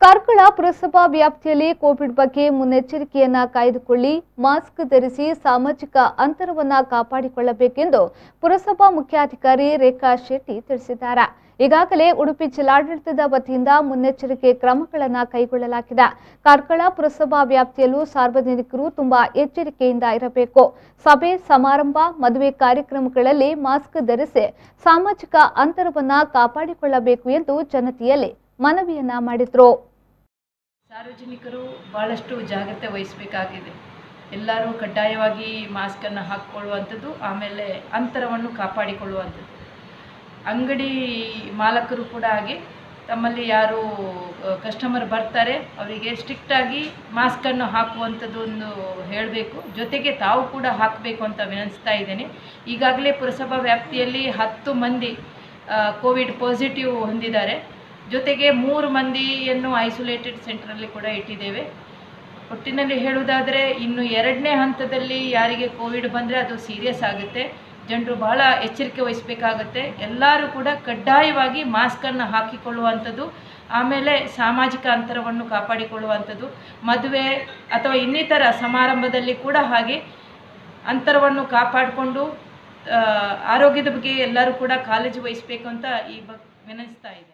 ಕಾರ್ಕಳ ಪುರಸಭಾ ವ್ಯಾಪ್ತಿಯಲ್ಲಿ ಕೋವಿಡ್ ಬಗ್ಗೆ ಮುನ್ನೆಚ್ಚರಿಕೆಯನ್ನ ಕಾಯ್ದುಕೊಳ್ಳಿ, ಮಾಸ್ಕ್ ಧರಿಸಿ, ಸಾಮಾಜಿಕ ಅಂತರವನ್ನ ಕಾಪಾಡಿಕೊಳ್ಳಬೇಕೆಂದು ಪುರಸಭಾ ಮುಖ್ಯಾಧಿಕಾರಿ ರೇಖಾ ಶೆಟ್ಟಿ ತಿಳಿಸಿದ್ದಾರೆ. ಈಗಾಗಲೇ ಉಡುಪಿ ಜಿಲ್ಲಾಡಳಿತದ ವತಿಯಿಂದ ಮುನ್ನೆಚ್ಚರಿಕೆ ಕ್ರಮಗಳನ್ನು ಕೈಗೊಳ್ಳಲಾಗಿದೆ. ಕಾರ್ಕಳ ಪುರಸಭಾ ವ್ಯಾಪ್ತಿಯಲ್ಲೂ ಸಾರ್ವಜನಿಕರು ತುಂಬಾ ಎಚ್ಚರಿಕೆಯಿಂದ ಇರಬೇಕು. ಸಭೆ ಸಮಾರಂಭ, ಮದುವೆ ಕಾರ್ಯಕ್ರಮಗಳಲ್ಲಿ ಮಾಸ್ಕ್ ಧರಿಸಿ ಸಾಮಾಜಿಕ ಅಂತರವನ್ನ ಕಾಪಾಡಿಕೊಳ್ಳಬೇಕು ಎಂದು ಜನತೆಯಲ್ಲಿ ಮನವಿಯನ್ನ ಮಾಡಿದ್ರು. ಸಾರ್ವಜನಿಕರು ಬಹಳಷ್ಟು ಜಾಗ್ರತೆ ವಹಿಸಬೇಕಾಗಿದೆ. ಎಲ್ಲರೂ ಕಡ್ಡಾಯವಾಗಿ ಮಾಸ್ಕನ್ನು ಹಾಕಿಕೊಳ್ಳುವಂಥದ್ದು, ಆಮೇಲೆ ಅಂತರವನ್ನು ಕಾಪಾಡಿಕೊಳ್ಳುವಂಥದ್ದು. ಅಂಗಡಿ ಮಾಲಕರು ಕೂಡ ಹಾಗೆ ತಮ್ಮಲ್ಲಿ ಯಾರು ಕಸ್ಟಮರ್ ಬರ್ತಾರೆ ಅವರಿಗೆ ಸ್ಟ್ರಿಕ್ಟಾಗಿ ಮಾಸ್ಕನ್ನು ಹಾಕುವಂಥದ್ದು ಒಂದು ಹೇಳಬೇಕು. ಜೊತೆಗೆ ತಾವು ಕೂಡ ಹಾಕಬೇಕು ಅಂತ ವಿನಂತಿಸ್ತಾ ಇದ್ದೇನೆ. ಈಗಾಗಲೇ ಪುರಸಭಾ ವ್ಯಾಪ್ತಿಯಲ್ಲಿ 10 ಮಂದಿ ಕೋವಿಡ್ ಪಾಸಿಟಿವ್ ಹೊಂದಿದ್ದಾರೆ. ಜೊತೆಗೆ 3 ಮಂದಿಯನ್ನು ಐಸೋಲೇಟೆಡ್ ಸೆಂಟರಲ್ಲಿ ಕೂಡ ಇಟ್ಟಿದ್ದೇವೆ. ಒಟ್ಟಿನಲ್ಲಿ ಹೇಳುವುದಾದರೆ ಇನ್ನು 2ನೇ ಹಂತದಲ್ಲಿ ಯಾರಿಗೆ ಕೋವಿಡ್ ಬಂದರೆ ಅದು ಸೀರಿಯಸ್ ಆಗುತ್ತೆ. ಜನರು ಬಹಳ ಎಚ್ಚರಿಕೆ ವಹಿಸಬೇಕಾಗುತ್ತೆ. ಎಲ್ಲರೂ ಕೂಡ ಕಡ್ಡಾಯವಾಗಿ ಮಾಸ್ಕನ್ನು ಹಾಕಿಕೊಳ್ಳುವಂಥದ್ದು, ಆಮೇಲೆ ಸಾಮಾಜಿಕ ಅಂತರವನ್ನು ಕಾಪಾಡಿಕೊಳ್ಳುವಂಥದ್ದು. ಮದುವೆ ಅಥವಾ ಇನ್ನಿತರ ಸಮಾರಂಭದಲ್ಲಿ ಕೂಡ ಹಾಗೆ ಅಂತರವನ್ನು ಕಾಪಾಡಿಕೊಂಡು ಆರೋಗ್ಯದ ಬಗ್ಗೆ ಎಲ್ಲರೂ ಕೂಡ ಕಾಳಜಿ ವಹಿಸಬೇಕು ಅಂತ ವಿನಂತಿಸ್ತಾ ಇದೆ.